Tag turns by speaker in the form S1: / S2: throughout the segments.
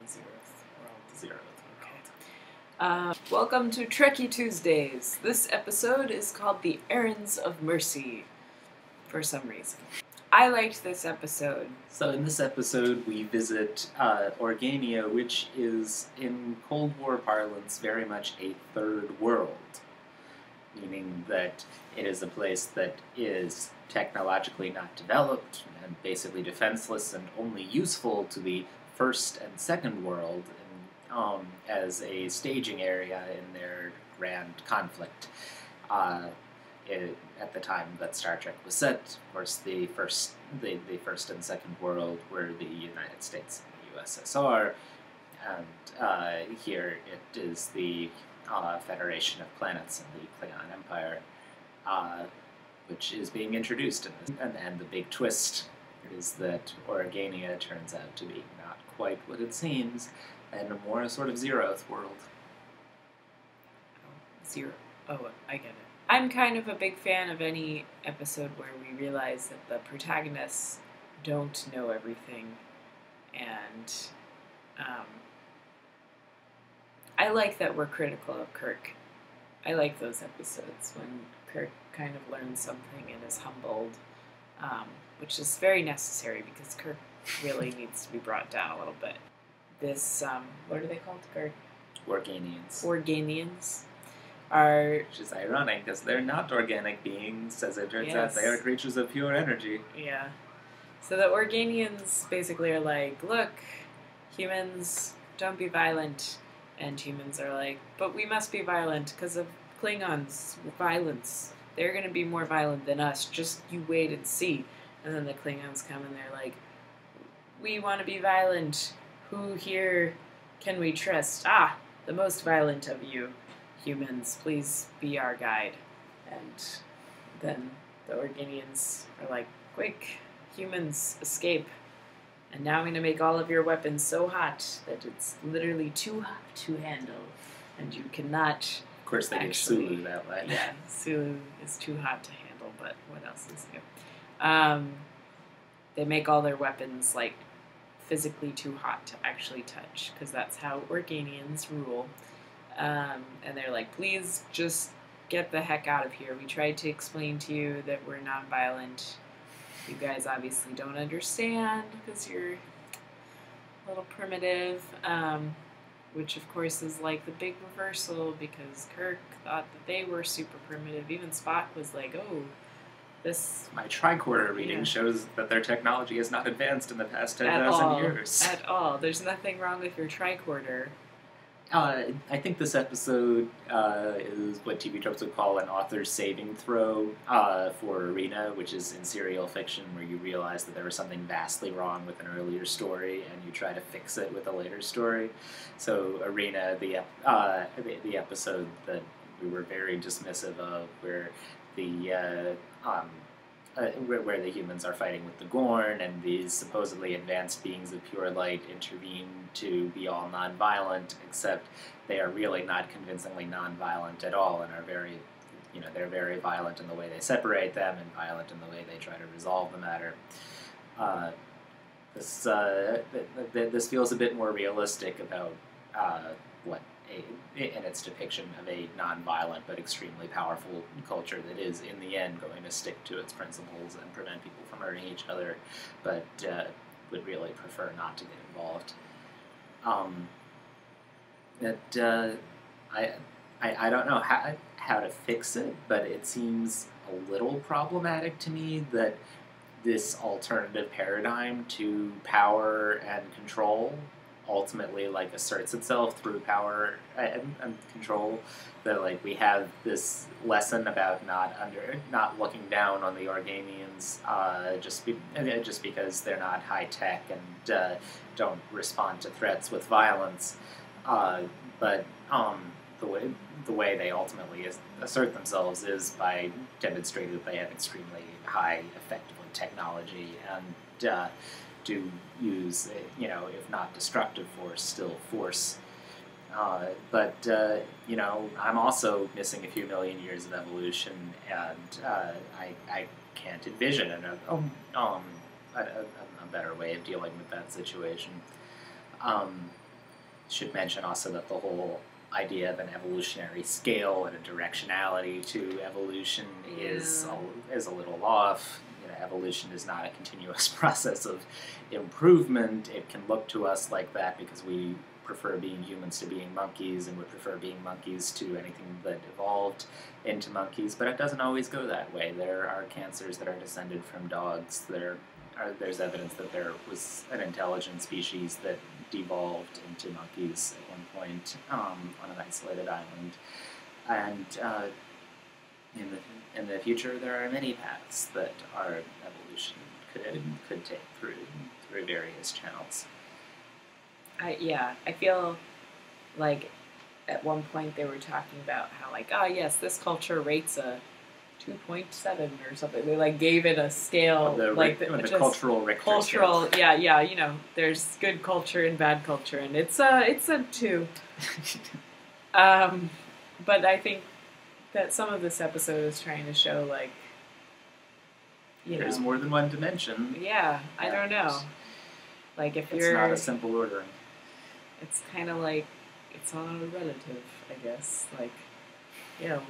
S1: zeroth world.
S2: Zeroth.
S1: Okay. Welcome to Trekkie Tuesdays. This episode is called The Errands of Mercy, for some reason. I liked this episode.
S2: So in this episode, we visit Organia, which is, in Cold War parlance, very much a third world. Meaning that it is a place that is technologically not developed and basically defenseless and only useful to the first and second world as a staging area in their grand conflict. At the time that Star Trek was set, of course, the first and second world were the United States and the USSR, and here it is the Federation of Planets and the Klingon Empire, which is being introduced in this. And the big twist is that Organia turns out to be not quite what it seems, and a more sort of zeroth world.
S1: Oh, I get it. I'm kind of a big fan of any episode where we realize that the protagonists don't know everything, and I like that we're critical of Kirk. I like those episodes when Kirk kind of learns something and is humbled, which is very necessary because Kirk really needs to be brought down a little bit. This, what are they called, Kirk?
S2: Organians.
S1: Organians are...
S2: Which is ironic, because they're not organic beings, as it turns out.
S1: Yes.
S2: They are creatures of pure energy.
S1: Yeah. So the Organians basically are like, look, humans, don't be violent. And humans are like, but we must be violent because of Klingons' violence. They're going to be more violent than us. Just you wait and see. And then the Klingons come and they're like, we want to be violent. Who here can we trust? Ah, the most violent of you. Humans, please be our guide. And then the Organians are like, quick, humans, escape. And now I'm going to make all of your weapons so hot that it's literally too hot to handle. And you cannot...
S2: Of course, they get Sulu that way.
S1: Yeah, Sulu is too hot to handle, but what else is new? They make all their weapons, like, physically too hot to actually touch, because that's how Organians rule. And they're like, please just get the heck out of here. We tried to explain to you that we're nonviolent. You guys obviously don't understand because you're a little primitive, which of course is like the big reversal because Kirk thought that they were super primitive. Even Spock was like, oh, this...
S2: My tricorder reading shows that their technology has not advanced in the past 10,000 years.
S1: At all. There's nothing wrong with your tricorder.
S2: I think this episode is what TV tropes would call an author's saving throw for Arena, which is in serial fiction where you realize that there was something vastly wrong with an earlier story and you try to fix it with a later story. So Arena, the episode that we were very dismissive of, where where the humans are fighting with the Gorn, and these supposedly advanced beings of pure light intervene to be all non-violent, except they are really not convincingly non-violent at all, and are very, they're very violent in the way they separate them, and violent in the way they try to resolve the matter. This feels a bit more realistic about in its depiction of a non-violent but extremely powerful culture that is, in the end, going to stick to its principles and prevent people from hurting each other, but would really prefer not to get involved. I don't know how to fix it, but it seems a little problematic to me that this alternative paradigm to power and control ultimately asserts itself through power and control. That we have this lesson about not looking down on the Organians just because they're not high tech and don't respond to threats with violence, but the way they ultimately assert themselves is by demonstrating that they have extremely high effective technology and do use, if not destructive force, still force. But I'm also missing a few million years of evolution, and I can't envision a better way of dealing with that situation. should mention also that the whole idea of an evolutionary scale and a directionality to evolution is a little off. Evolution is not a continuous process of improvement. It can look to us like that because we prefer being humans to being monkeys, and would prefer being monkeys to anything that evolved into monkeys, but it doesn't always go that way. There are cancers that are descended from dogs. There's evidence that there was an intelligent species that devolved into monkeys at one point on an isolated island. And in the future, there are many paths that our evolution could take through various channels.
S1: I feel like at one point they were talking about how, like, oh yes, this culture rates a 2.7 or something. They like gave it a scale,
S2: the cultural Richter
S1: cultural scale. Yeah. There's good culture and bad culture, and it's a 2. But I think that some of this episode is trying to show, like,
S2: there's more than one dimension.
S1: Yeah, I don't know. Like, if
S2: it's not a simple ordering.
S1: It's kind of like, it's all relative, I guess. Like, 0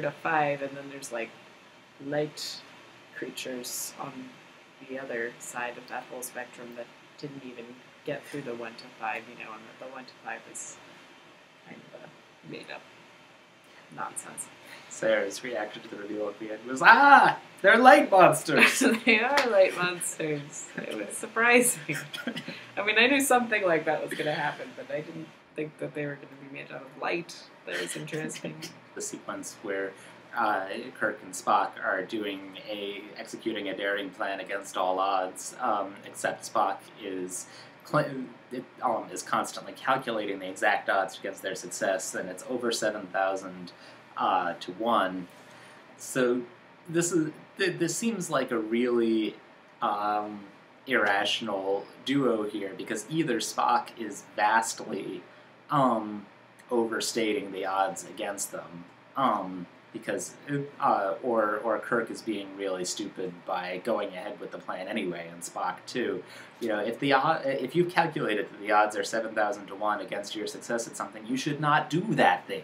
S1: to 5, and then there's, like, light creatures on the other side of that whole spectrum that didn't even get through the 1 to 5, and the 1 to 5 is kind of a made-up nonsense.
S2: Sarah's reaction to the reveal at the end was, they're light monsters!
S1: They are light monsters. It was surprising. I mean, I knew something like that was going to happen, but I didn't think that they were going to be made out of light. That was interesting.
S2: The sequence where Kirk and Spock are executing a daring plan against all odds, except Spock is constantly calculating the exact odds against their success, and it's over 7,000 to 1. So this seems like a really irrational duo here, because either Spock is vastly overstating the odds against them, or Kirk is being really stupid by going ahead with the plan anyway, and Spock too. If you've calculated that the odds are 7,000 to 1 against your success at something, you should not do that thing.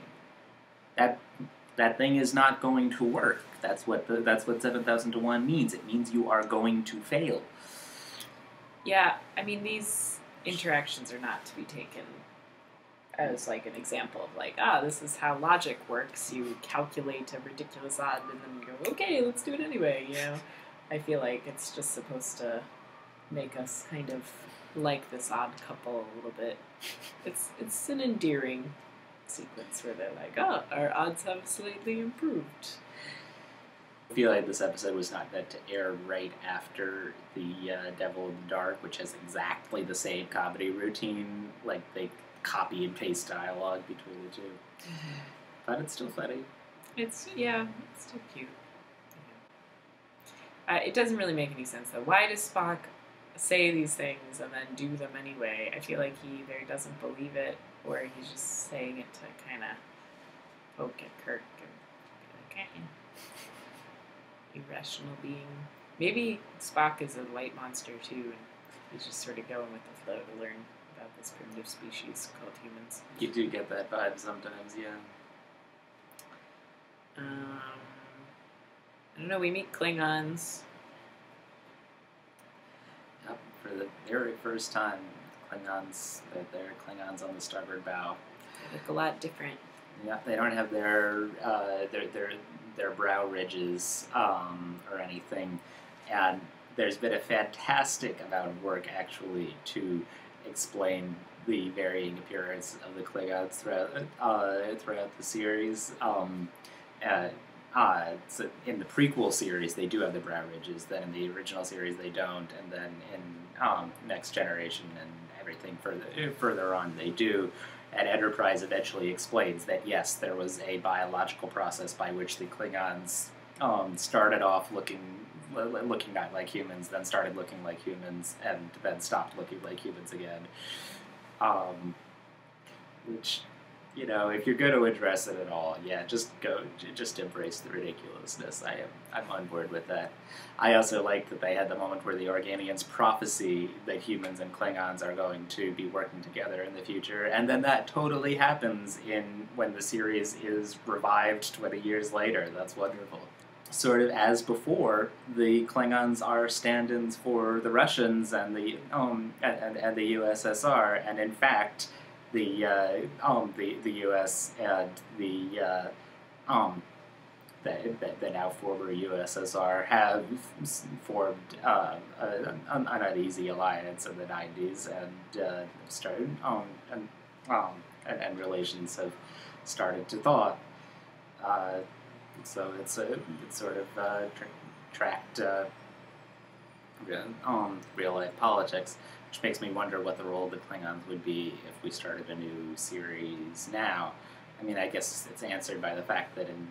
S2: That thing is not going to work. That's what 7,000 to 1 means. It means you are going to fail.
S1: Yeah, I mean, these interactions are not to be taken as like an example of like, this is how logic works. You calculate a ridiculous odd and then you go, okay, let's do it anyway, I feel like it's just supposed to make us kind of like this odd couple a little bit. It's an endearing sequence where they're like, our odds have slightly improved.
S2: I feel like this episode was not meant to air right after the Devil in the Dark, which has exactly the same comedy routine. Like, they copy and paste dialogue between the two. But it's still funny.
S1: It's still cute. It doesn't really make any sense, though. Why does Spock say these things and then do them anyway? I feel like he either doesn't believe it, or he's just saying it to kind of poke at Kirk and be like, irrational being. Maybe Spock is a light monster too, and he's just sort of going with the flow to learn about this primitive species called humans.
S2: You do get that vibe sometimes, yeah.
S1: I don't know, we meet Klingons.
S2: Yep, for the very first time, Klingons, they're Klingons on the starboard bow.
S1: They look a lot different.
S2: Yeah, they don't have their brow ridges or anything, and there's been a fantastic amount of work actually to explain the varying appearance of the Klingons throughout the series. So in the prequel series, they do have the brow ridges. Then in the original series, they don't, and then in Next Generation and everything further on, they do. And Enterprise eventually explains that yes, there was a biological process by which the Klingons started off looking not like humans, then started looking like humans, and then stopped looking like humans again. Which if you're going to address it at all, yeah, just embrace the ridiculousness. I'm on board with that. I also like that they had the moment where the Organians prophesy that humans and Klingons are going to be working together in the future, and then that totally happens when the series is revived 20 years later. That's wonderful. Sort of as before, the Klingons are stand-ins for the Russians and the USSR, and in fact, the U.S. and the now former USSR have formed an uneasy alliance in the 90s and started and relations have started to thaw. So it's sort of tracked real life politics, which makes me wonder what the role of the Klingons would be if we started a new series now. I mean, I guess it's answered by the fact that in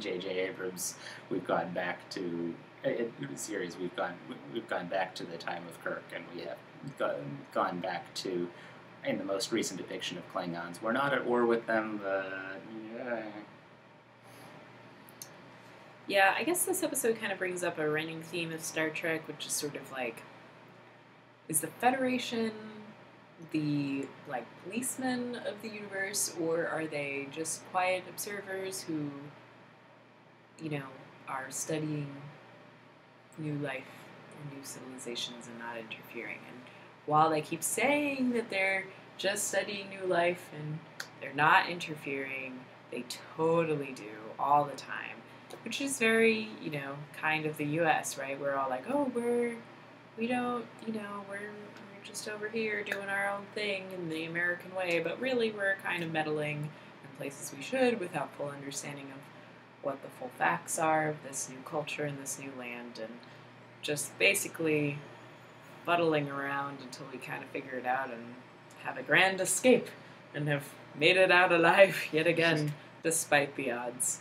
S2: J.J. Abrams, we've gone back to series. We've gone back to the time of Kirk, and we have gone back to, in the most recent depiction of Klingons, we're not at war with them, but yeah.
S1: Yeah, I guess this episode kind of brings up a running theme of Star Trek, which is sort of like, is the Federation the, like, policemen of the universe, or are they just quiet observers who, are studying new life and new civilizations and not interfering? And while they keep saying that they're just studying new life and they're not interfering, they totally do all the time. Which is very, kind of the U.S., right? We're all like, oh, we're just over here doing our own thing in the American way, but really we're kind of meddling in places we should without full understanding of what the full facts are of this new culture and this new land, and just basically fuddling around until we kind of figure it out and have a grand escape and have made it out alive yet again, despite the odds.